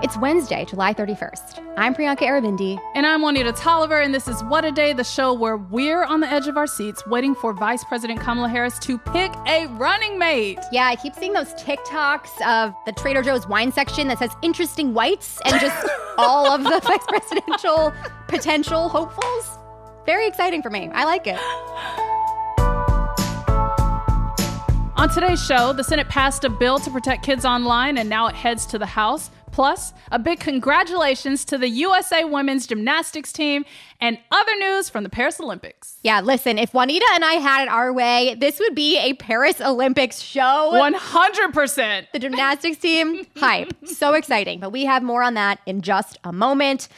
It's Wednesday, July 31st. I'm Priyanka Arabindi. And I'm Juanita Tolliver, and this is What a Day, the show where we're on the edge of our seats waiting for Vice President Kamala Harris to pick a running mate. Yeah, I keep seeing those TikToks of the Trader Joe's wine section that says interesting whites and just all of the vice presidential potential hopefuls. Very exciting for me. I like it. On today's show, the Senate passed a bill to protect kids online, and now it heads to the House. Plus, a big congratulations to the U.S.A. women's gymnastics team and other news from the Paris Olympics. Yeah, listen, if Juanita and I had it our way, this would be a Paris Olympics show. 100%. The gymnastics team, hype. So exciting. But we have more on that in just a moment.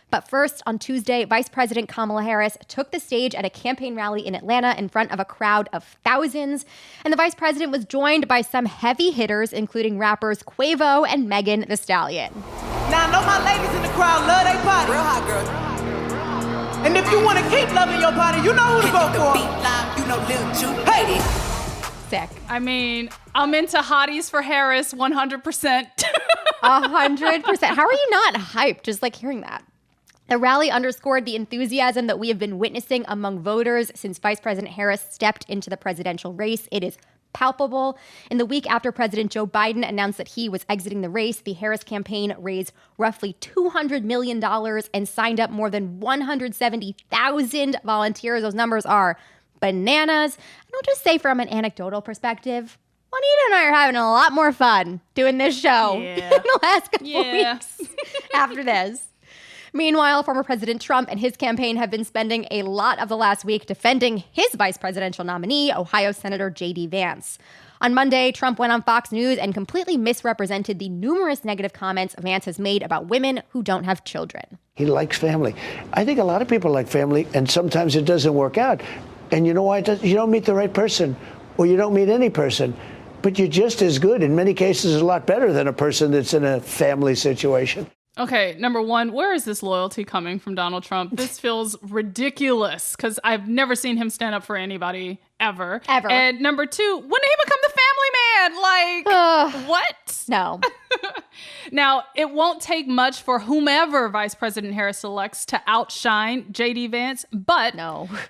But first, on Tuesday, Vice President Kamala Harris took the stage at a campaign rally in Atlanta in front of a crowd of thousands. And the vice president was joined by some heavy hitters, including rappers Quavo and Megan Thee Stallion. Now, I know my ladies in the crowd love their body. Real hot girl. And if you want to keep loving your body, you know who to vote for. Hey! Sick. I mean, I'm into hotties for Harris 100%. 100%. How are you not hyped just like hearing that? The rally underscored the enthusiasm that we have been witnessing among voters since Vice President Harris stepped into the presidential race. It is palpable. In the week after President Joe Biden announced that he was exiting the race, the Harris campaign raised roughly $200 million and signed up more than 170,000 volunteers. Those numbers are bananas. And I'll just say from an anecdotal perspective, Juanita and I are having a lot more fun doing this show in the last couple weeks after this. Meanwhile, former President Trump and his campaign have been spending a lot of the last week defending his vice presidential nominee, Ohio Senator J.D. Vance. On Monday, Trump went on Fox News and completely misrepresented the numerous negative comments Vance has made about women who don't have children. He likes family. I think a lot of people like family, and sometimes it doesn't work out. And you know why? You don't meet the right person, or you don't meet any person. But you're just as good, in many cases, a lot better than a person that's in a family situation. Okay, number one, where is this loyalty coming from Donald Trump? This feels ridiculous because I've never seen him stand up for anybody ever. And number two, when did he become the family man? Like, what? No. Now, it won't take much for whomever Vice President Harris selects to outshine J.D. Vance, but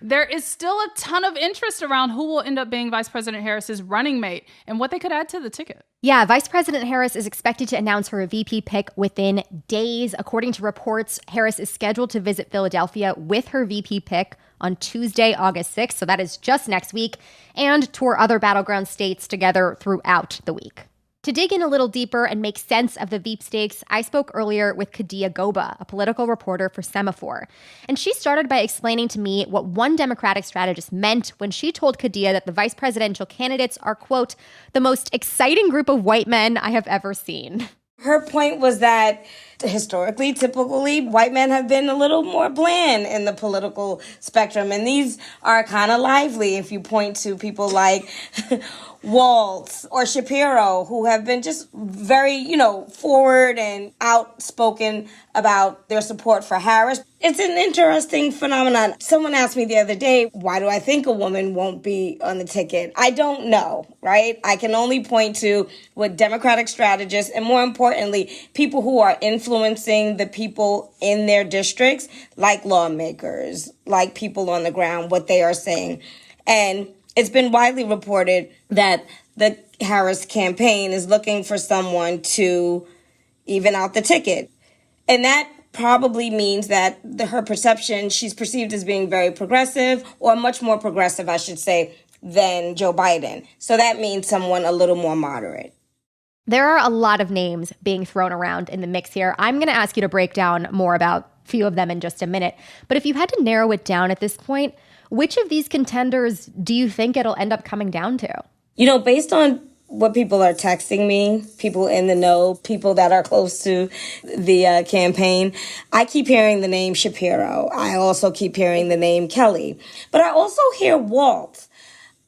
there is still a ton of interest around who will end up being Vice President Harris's running mate and what they could add to the ticket. Yeah, Vice President Harris is expected to announce her VP pick within days. According to reports, Harris is scheduled to visit Philadelphia with her VP pick on Tuesday, August 6th, so that is just next week, and tour other battleground states together throughout the week. To dig in a little deeper and make sense of the veepstakes, I spoke earlier with Kadia Goba, a political reporter for Semafor. And she started by explaining to me what one Democratic strategist meant when she told Kadia that the vice presidential candidates are, quote, the most exciting group of white men I have ever seen. Her point was that historically, typically, white men have been a little more bland in the political spectrum. And these are kind of lively if you point to people like Waltz or Shapiro, who have been just very, forward and outspoken about their support for Harris. It's an interesting phenomenon. Someone asked me the other day, why do I think a woman won't be on the ticket? I don't know, right? I can only point to what Democratic strategists and, more importantly, people who are influencing the people in their districts, like lawmakers, like people on the ground, what they are saying. And it's been widely reported that the Harris campaign is looking for someone to even out the ticket. And that probably means that her perception, she's perceived as being very progressive, or much more progressive, I should say, than Joe Biden. So that means someone a little more moderate. There are a lot of names being thrown around in the mix here. I'm going to ask you to break down more about a few of them in just a minute. But if you had to narrow it down at this point, which of these contenders do you think it'll end up coming down to? Based on what people are texting me, people in the know, people that are close to the campaign, I keep hearing the name Shapiro. I also keep hearing the name Kelly. But I also hear Waltz.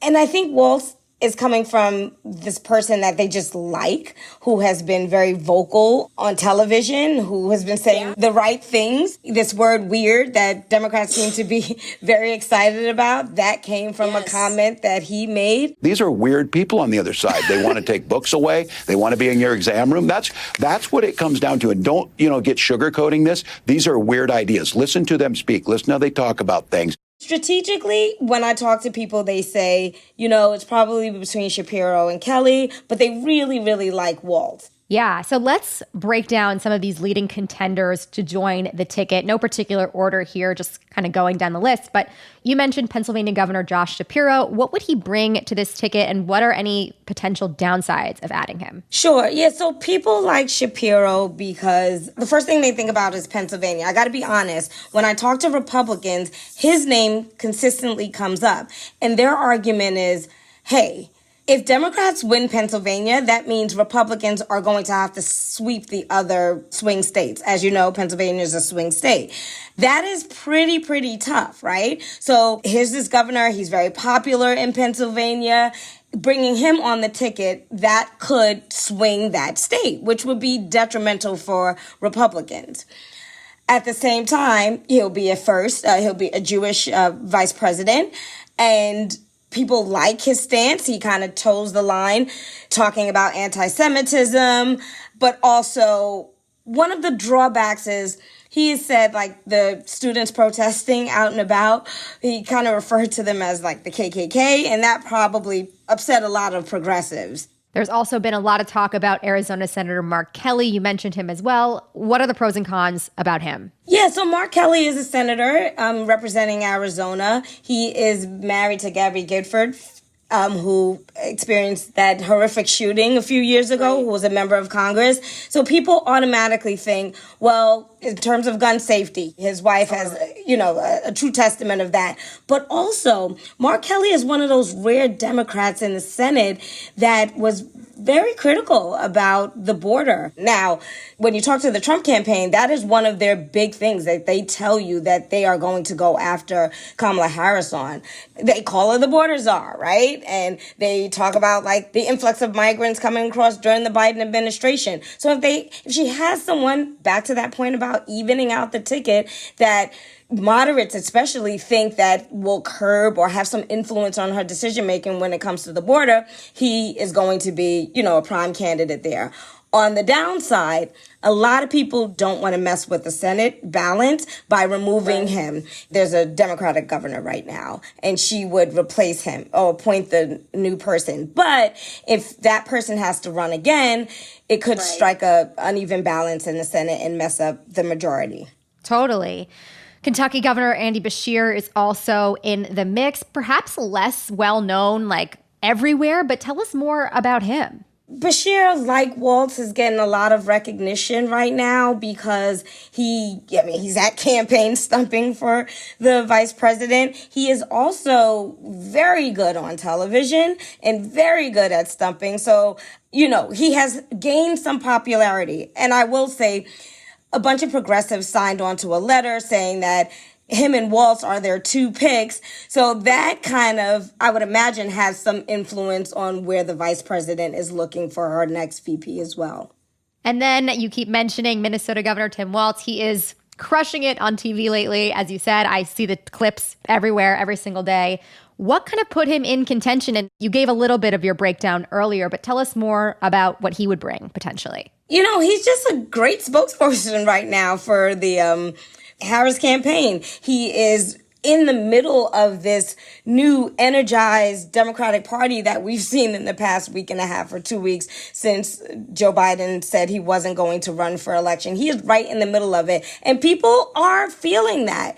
And I think Waltz is coming from this person that they just like, who has been very vocal on television, who has been saying the right things. This word weird that Democrats seem to be very excited about, that came from a comment that he made. These are weird people on the other side. They want to take books away. They want to be in your exam room. That's what it comes down to. And don't, get sugarcoating this. These are weird ideas. Listen to them speak. Listen how they talk about things. Strategically, when I talk to people, they say, it's probably between Shapiro and Kelly, but they really, really like Waltz. Yeah, so let's break down some of these leading contenders to join the ticket. No particular order here, just kind of going down the list. But you mentioned Pennsylvania Governor Josh Shapiro. What would he bring to this ticket, and what are any potential downsides of adding him? Sure. Yeah, so people like Shapiro because the first thing they think about is Pennsylvania. I got to be honest. When I talk to Republicans, his name consistently comes up. And their argument is, hey, if Democrats win Pennsylvania, that means Republicans are going to have to sweep the other swing states. As you know, Pennsylvania is a swing state. That is pretty tough, right? So here's this governor. He's very popular in Pennsylvania. Bringing him on the ticket, that could swing that state, which would be detrimental for Republicans. At the same time, he'll be he'll be a Jewish vice president, and people like his stance. He kind of toes the line, talking about anti-Semitism, but also one of the drawbacks is he has said, like, the students protesting out and about, he kind of referred to them as like the KKK, and that probably upset a lot of progressives. There's also been a lot of talk about Arizona Senator Mark Kelly. You mentioned him as well. What are the pros and cons about him? Yeah, so Mark Kelly is a senator representing Arizona. He is married to Gabby Giffords, who experienced that horrific shooting a few years ago, who was a member of Congress. So people automatically think, well, in terms of gun safety, his wife has, a true testament of that. But also, Mark Kelly is one of those rare Democrats in the Senate that was very critical about the border. Now, when you talk to the Trump campaign, that is one of their big things that they tell you that they are going to go after Kamala Harris on. They call her the border czar, right? And they talk about like the influx of migrants coming across during the Biden administration. So if she has someone, back to that point about evening out the ticket, that moderates especially think that will curb or have some influence on her decision-making when it comes to the border, he is going to be, a prime candidate there. On the downside, a lot of people don't want to mess with the Senate balance by removing him. There's a Democratic governor right now, and she would replace him or appoint the new person. But if that person has to run again, it could strike a uneven balance in the Senate and mess up the majority. Totally. Kentucky Governor Andy Beshear is also in the mix, perhaps less well-known everywhere, but tell us more about him. Beshear, like Waltz, is getting a lot of recognition right now because he's at campaign stumping for the vice president. He is also very good on television and very good at stumping. So, he has gained some popularity. And I will say, a bunch of progressives signed on to a letter saying that him and Waltz are their two picks. So that kind of, I would imagine, has some influence on where the vice president is looking for her next VP as well. And then you keep mentioning Minnesota Governor Tim Walz. He is crushing it on TV lately. As you said, I see the clips everywhere, every single day. What kind of put him in contention? And you gave a little bit of your breakdown earlier, but tell us more about what he would bring potentially. He's just a great spokesperson right now for the Harris campaign. He is in the middle of this new energized Democratic Party that we've seen in the past week and a half or 2 weeks since Joe Biden said he wasn't going to run for election. He is right in the middle of it, and people are feeling that.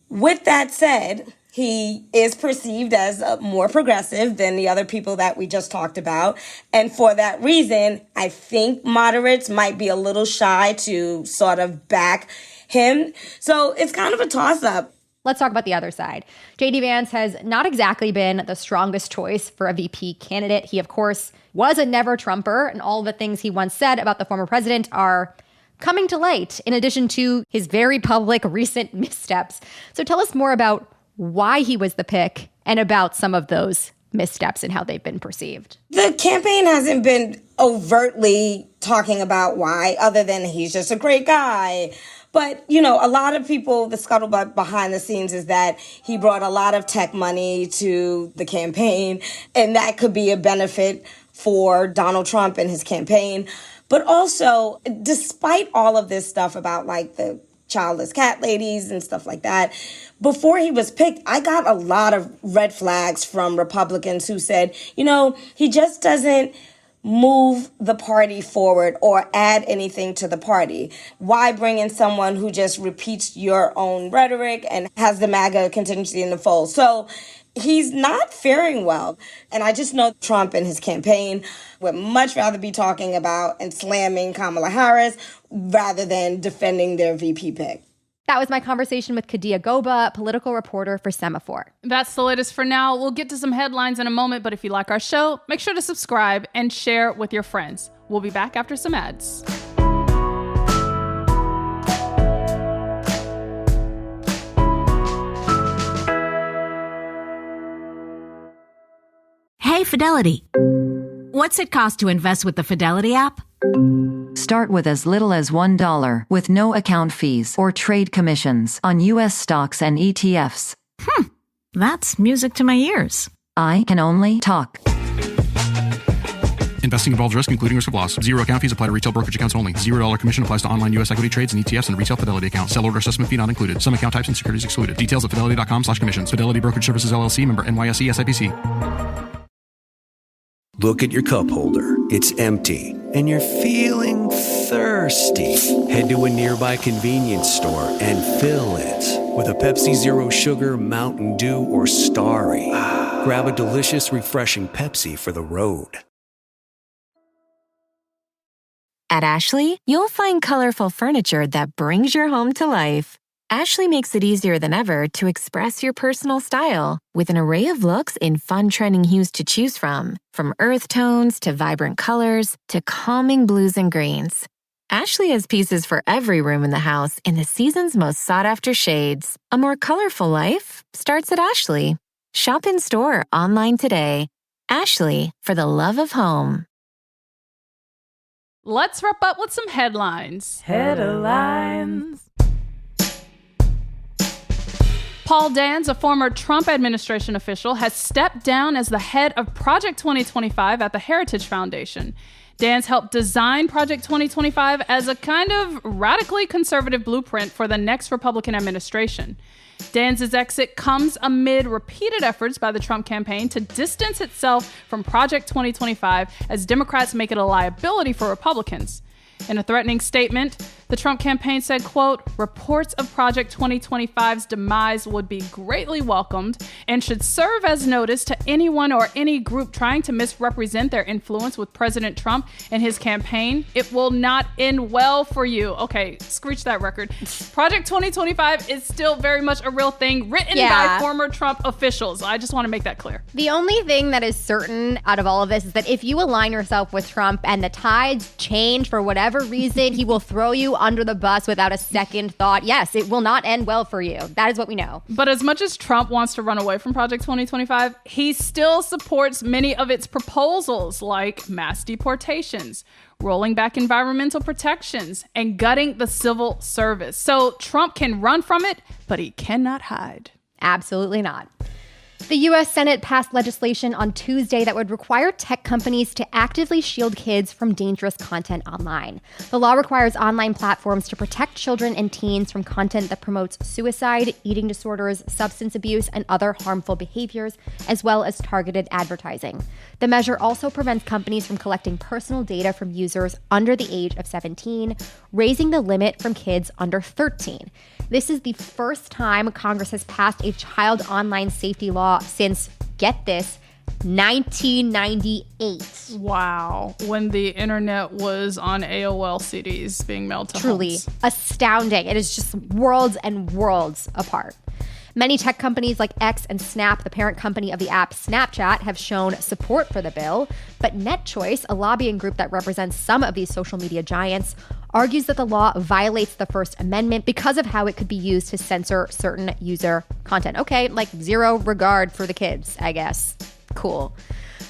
With that said, he is perceived as more progressive than the other people that we just talked about. And for that reason, I think moderates might be a little shy to sort of back him. So it's kind of a toss-up. Let's talk about the other side. J.D. Vance has not exactly been the strongest choice for a VP candidate. He, of course, was a never-Trumper, and all the things he once said about the former president are coming to light, in addition to his very public recent missteps. So tell us more about why he was the pick and about some of those missteps in how they've been perceived. The campaign hasn't been overtly talking about why, other than he's just a great guy. But, you know, a lot of people, the scuttlebutt behind the scenes is that he brought a lot of tech money to the campaign, and that could be a benefit for Donald Trump and his campaign. But also, despite all of this stuff about, like, the childless cat ladies and stuff like that, before he was picked, I got a lot of red flags from Republicans who said, you know, he just doesn't move the party forward or add anything to the party. Why bring in someone who just repeats your own rhetoric and has the MAGA contingency in the fold? So he's not faring well. And I just know Trump and his campaign would much rather be talking about and slamming Kamala Harris rather than defending their VP pick. That was my conversation with Kadia Goba, political reporter for Semafor. That's the latest for now. We'll get to some headlines in a moment, but if you like our show, make sure to subscribe and share with your friends. We'll be back after some ads. Hey, Fidelity. What's it cost to invest with the Fidelity app? Start with as little as $1 with no account fees or trade commissions on U.S. stocks and ETFs. That's music to my ears. I can only talk. Investing involves risk, including risk of loss. Zero account fees apply to retail brokerage accounts only. $0 commission applies to online U.S. equity trades and ETFs and a retail Fidelity account. Sell order assessment fee not included. Some account types and securities excluded. Details at fidelity.com/commissions. Fidelity Brokerage Services, LLC, member NYSE SIPC. Look at your cup holder. It's empty. And you're feeling thirsty. Head to a nearby convenience store and fill it with a Pepsi Zero Sugar, Mountain Dew, or Starry. Grab a delicious, refreshing Pepsi for the road. At Ashley, you'll find colorful furniture that brings your home to life. Ashley makes it easier than ever to express your personal style with an array of looks in fun trending hues to choose from earth tones to vibrant colors to calming blues and greens. Ashley has pieces for every room in the house in the season's most sought-after shades. A more colorful life starts at Ashley. Shop in-store, online today. Ashley, for the love of home. Let's wrap up with some headlines. Headlines. Paul Dans, a former Trump administration official, has stepped down as the head of Project 2025 at the Heritage Foundation. Dans helped design Project 2025 as a kind of radically conservative blueprint for the next Republican administration. Danz's exit comes amid repeated efforts by the Trump campaign to distance itself from Project 2025 as Democrats make it a liability for Republicans. In a threatening statement, the Trump campaign said, quote, reports of Project 2025's demise would be greatly welcomed and should serve as notice to anyone or any group trying to misrepresent their influence with President Trump and his campaign. It will not end well for you. Okay, screech that record. Project 2025 is still very much a real thing written by former Trump officials. I just want to make that clear. The only thing that is certain out of all of this is that if you align yourself with Trump and the tides change for whatever reason, he will throw you under the bus without a second thought. Yes, it will not end well for you. That is what we know. But as much as Trump wants to run away from Project 2025, he still supports many of its proposals like mass deportations, rolling back environmental protections, and gutting the civil service. So Trump can run from it, but he cannot hide. Absolutely not. The U.S. Senate passed legislation on Tuesday that would require tech companies to actively shield kids from dangerous content online. The law requires online platforms to protect children and teens from content that promotes suicide, eating disorders, substance abuse, and other harmful behaviors, as well as targeted advertising. The measure also prevents companies from collecting personal data from users under the age of 17, raising the limit from kids under 13. This is the first time Congress has passed a child online safety law since, get this, 1998. Wow. When the internet was on AOL CDs being mailed to Truly homes. Astounding. It is just worlds and worlds apart. Many tech companies like X and Snap, the parent company of the app Snapchat, have shown support for the bill. But NetChoice, a lobbying group that represents some of these social media giants, argues that the law violates the First Amendment because of how it could be used to censor certain user content. Okay, like zero regard for the kids, I guess. Cool.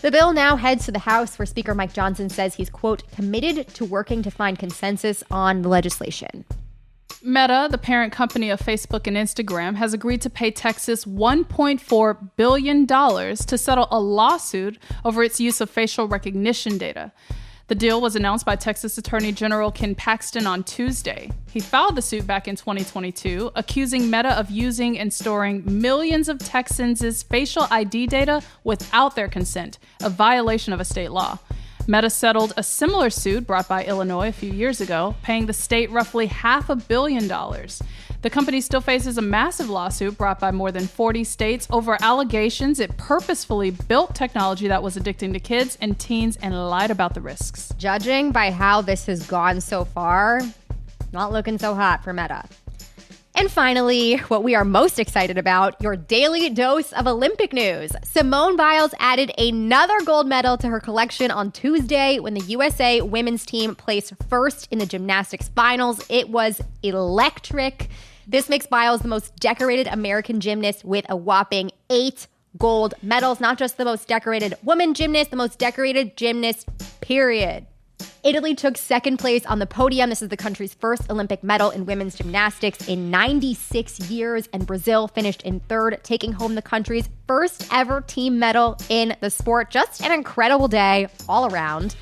The bill now heads to the House, where Speaker Mike Johnson says he's, quote, committed to working to find consensus on the legislation. Meta, the parent company of Facebook and Instagram, has agreed to pay Texas $1.4 billion to settle a lawsuit over its use of facial recognition data. The deal was announced by Texas Attorney General Ken Paxton on Tuesday. He filed the suit back in 2022, accusing Meta of using and storing millions of Texans' facial ID data without their consent, a violation of a state law. Meta settled a similar suit brought by Illinois a few years ago, paying the state roughly $500 million. The company still faces a massive lawsuit brought by more than 40 states over allegations it purposefully built technology that was addicting to kids and teens and lied about the risks. Judging by how this has gone so far, not looking so hot for Meta. And finally, what we are most excited about, your daily dose of Olympic news. Simone Biles added another gold medal to her collection on Tuesday when the USA women's team placed first in the gymnastics finals. It was electric. This makes Biles the most decorated American gymnast with a whopping 8 gold medals. Not just the most decorated woman gymnast, the most decorated gymnast, period. Italy took second place on the podium. This is the country's first Olympic medal in women's gymnastics in 96 years, and Brazil finished in third, taking home the country's first ever team medal in the sport. Just an incredible day all around.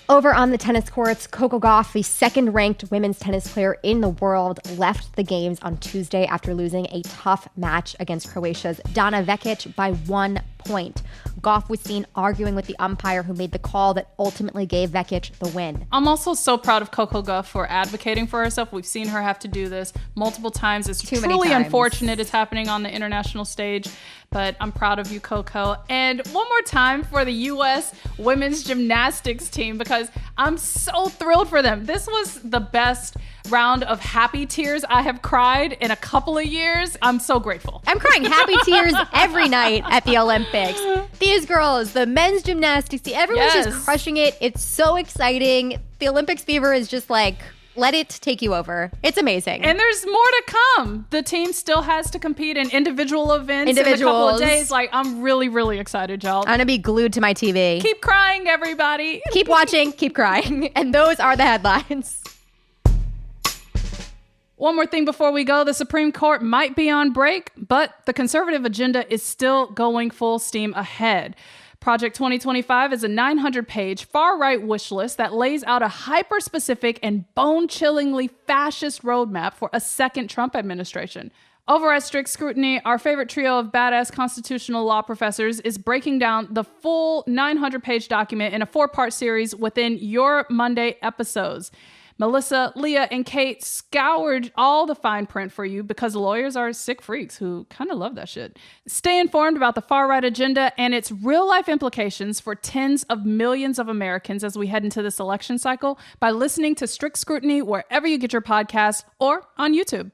Over on the tennis courts, Coco Gauff, the second-ranked women's tennis player in the world, left the games on Tuesday after losing a tough match against Croatia's Dana Vekic by 1 point. Gauff was seen arguing with the umpire who made the call that ultimately gave Vekic the win. I'm also so proud of Coco Gauff for advocating for herself. We've seen her have to do this multiple times. It's truly unfortunate it's happening on the international stage, but I'm proud of you, Coco. And one more time for the U.S. women's gymnastics team, because I'm so thrilled for them. This was the best round of happy tears I have cried in a couple of years. I'm so grateful. I'm crying happy tears every night at the Olympics. These girls, the men's gymnastics team, everyone's just crushing it. It's so exciting. The Olympics fever is just like, let it take you over. It's amazing. And there's more to come. The team still has to compete in individual events in a couple of days. Like, I'm really, really excited, y'all. I'm going to be glued to my TV. Keep crying, everybody. Keep watching, keep crying. And those are the headlines. One more thing before we go. The Supreme Court might be on break, but the conservative agenda is still going full steam ahead. Project 2025 is a 900-page far-right wish list that lays out a hyper-specific and bone-chillingly fascist roadmap for a second Trump administration. Over at Strict Scrutiny, our favorite trio of badass constitutional law professors is breaking down the full 900-page document in a 4-part series within your Monday episodes. Melissa, Leah, and Kate scoured all the fine print for you because lawyers are sick freaks who kind of love that shit. Stay informed about the far-right agenda and its real-life implications for tens of millions of Americans as we head into this election cycle by listening to Strict Scrutiny wherever you get your podcasts or on YouTube.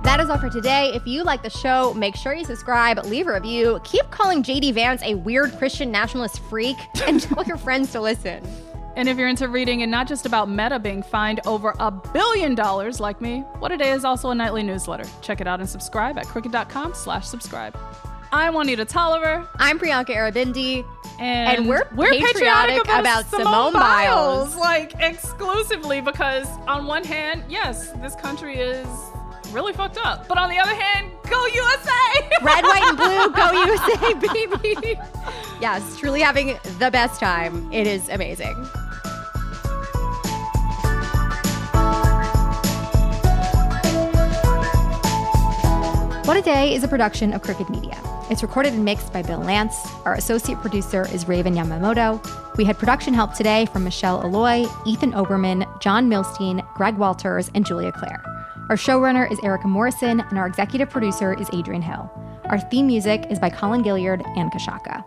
That is all for today. If you like the show, make sure you subscribe, leave a review, keep calling JD Vance a weird Christian nationalist freak, and tell your friends to listen. And if you're into reading and not just about Meta being fined over $1 billion like me, What a Day is also a nightly newsletter. Check it out and subscribe at crooked.com/subscribe. I'm Juanita Tolliver. I'm Priyanka Arabindi. And we're patriotic about Simone Biles. Like, exclusively, because on one hand, yes, this country is really fucked up. But on the other hand, go USA! Red, white, and blue, go USA, baby! Yes, truly having the best time. It is amazing. What a Day is a production of Crooked Media. It's recorded and mixed by Bill Lance. Our associate producer is Raven Yamamoto. We had production help today from Michelle Alloy, Ethan Oberman, John Milstein, Greg Walters, and Julia Clare. Our showrunner is Erica Morrison, and our executive producer is Adrian Hill. Our theme music is by Colin Gilliard and Kashaka.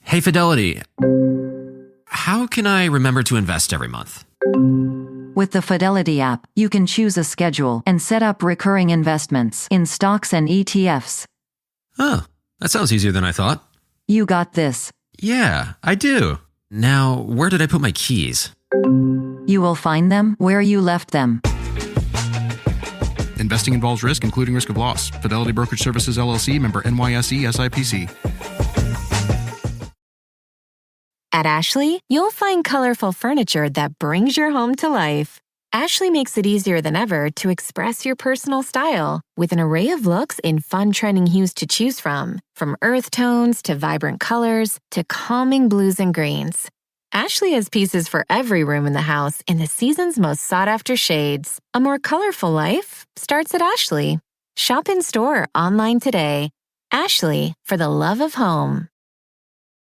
Hey, Fidelity. How can I remember to invest every month? With the Fidelity app, you can choose a schedule and set up recurring investments in stocks and ETFs. Oh, that sounds easier than I thought. You got this. Yeah, I do. Now, where did I put my keys? You will find them where you left them. Investing involves risk, including risk of loss. Fidelity Brokerage Services, LLC, member NYSE, SIPC. At Ashley, you'll find colorful furniture that brings your home to life. Ashley makes it easier than ever to express your personal style with an array of looks in fun trending hues to choose from earth tones to vibrant colors to calming blues and greens. Ashley has pieces for every room in the house in the season's most sought-after shades. A more colorful life starts at Ashley. Shop in store or online today. Ashley, for the love of home.